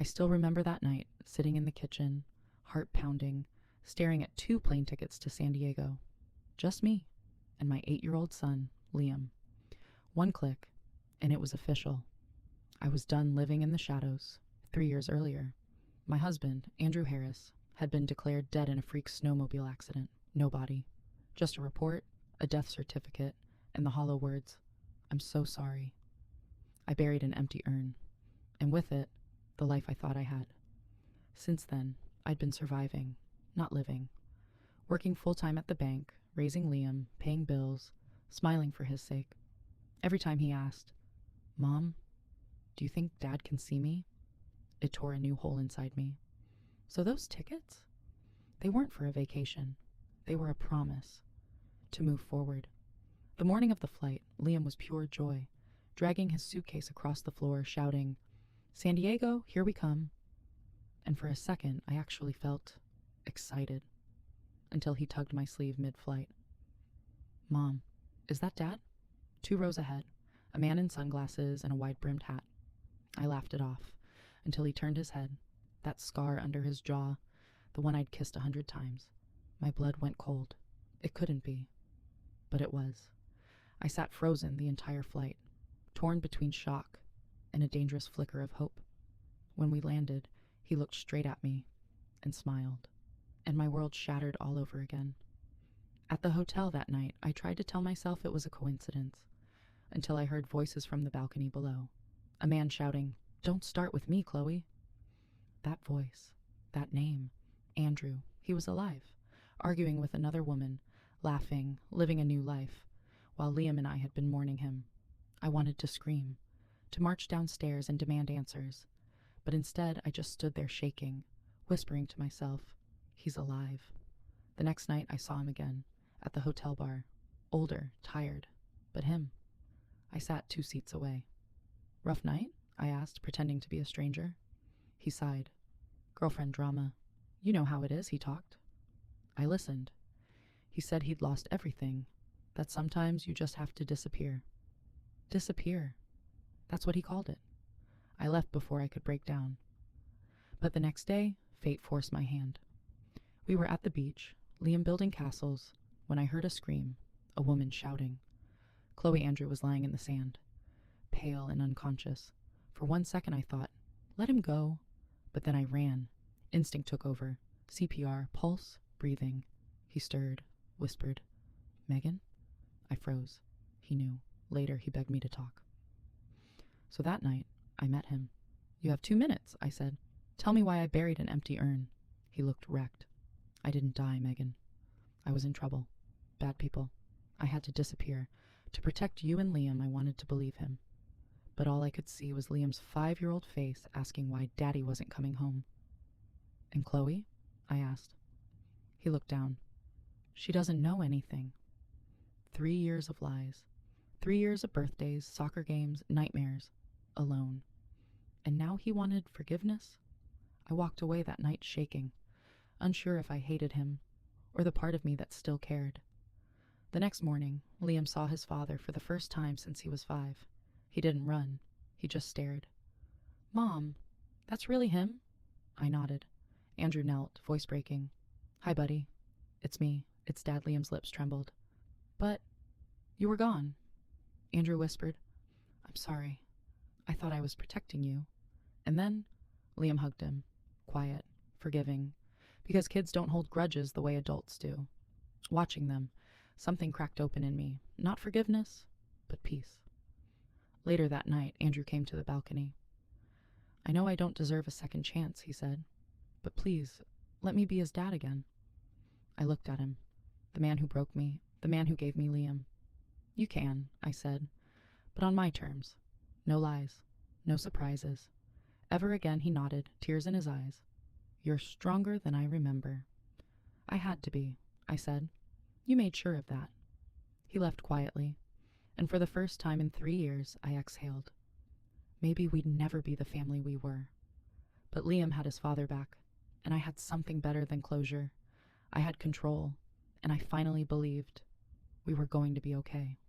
I still remember that night, sitting in the kitchen, heart pounding, staring at 2 plane tickets to San Diego. Just me and my 8-year-old son, Liam. One click, and it was official. I was done living in the shadows. 3 years earlier, my husband, Andrew Harris, had been declared dead in a freak snowmobile accident. No body. Just a report, a death certificate, and the hollow words, "I'm so sorry." I buried an empty urn, and with it, the life I thought I had. Since then, I'd been surviving, not living. Working full-time at the bank, raising Liam, paying bills, smiling for his sake. Every time he asked, "Mom, do you think Dad can see me?" it tore a new hole inside me. So those tickets? They weren't for a vacation. They were a promise to move forward. The morning of the flight, Liam was pure joy, dragging his suitcase across the floor, shouting, "San Diego, here we come." And for a second, I actually felt excited, until he tugged my sleeve mid-flight. "Mom, is that Dad?" 2 rows ahead, a man in sunglasses and a wide-brimmed hat. I laughed it off, until he turned his head, that scar under his jaw, the one I'd kissed 100 times. My blood went cold. It couldn't be. But it was. I sat frozen the entire flight, torn between shock and a dangerous flicker of hope. When we landed, he looked straight at me and smiled, and my world shattered all over again. At the hotel that night, I tried to tell myself it was a coincidence, until I heard voices from the balcony below. A man shouting, "Don't start with me, Chloe." That voice, that name, Andrew, he was alive, arguing with another woman, laughing, living a new life, while Liam and I had been mourning him. I wanted to scream, to march downstairs and demand answers, but instead I just stood there shaking, whispering to myself, "He's alive." The next night I saw him again, at the hotel bar, older, tired, but him. I sat 2 seats away. "Rough night?" I asked, pretending to be a stranger. He sighed. "Girlfriend drama. You know how it is," he talked. I listened. He said he'd lost everything, that sometimes you just have to disappear. Disappear. That's what he called it. I left before I could break down. But the next day, fate forced my hand. We were at the beach, Liam building castles, when I heard a scream, a woman shouting. Chloe Andrew was lying in the sand, pale and unconscious. For 1 second I thought, let him go. But then I ran. Instinct took over. CPR, pulse, breathing. He stirred, whispered, "Megan?" I froze. He knew. Later, he begged me to talk. So that night, I met him. "You have 2 minutes," I said. "Tell me why I buried an empty urn." He looked wrecked. "I didn't die, Megan. I was in trouble. Bad people. I had to disappear. To protect you and Liam, I wanted to believe him. But all I could see was Liam's 5-year-old face asking why Daddy wasn't coming home." "And Chloe?" I asked. He looked down. "She doesn't know anything." 3 years of lies. 3 years of birthdays, soccer games, nightmares. Alone. And now he wanted forgiveness? I walked away that night shaking, unsure if I hated him, or the part of me that still cared. The next morning, Liam saw his father for the first time since he was 5. He didn't run. He just stared. "Mom, that's really him?" I nodded. Andrew knelt, voice breaking. "Hi, buddy. It's me." It's Dad. Liam's lips trembled. "But you were gone." Andrew whispered, "I'm sorry. I thought I was protecting you." And then Liam hugged him, quiet, forgiving, because kids don't hold grudges the way adults do. Watching them, something cracked open in me. Not forgiveness, but peace. Later that night, Andrew came to the balcony. "I know I don't deserve a second chance," he said, "but please, let me be his dad again." I looked at him, the man who broke me, the man who gave me Liam. "You can," I said, "but on my terms. No lies, no surprises." Ever again he nodded, tears in his eyes. "You're stronger than I remember." "I had to be," I said. "You made sure of that." He left quietly, and for the first time in 3 years, I exhaled. Maybe we'd never be the family we were. But Liam had his father back, and I had something better than closure. I had control, and I finally believed we were going to be okay.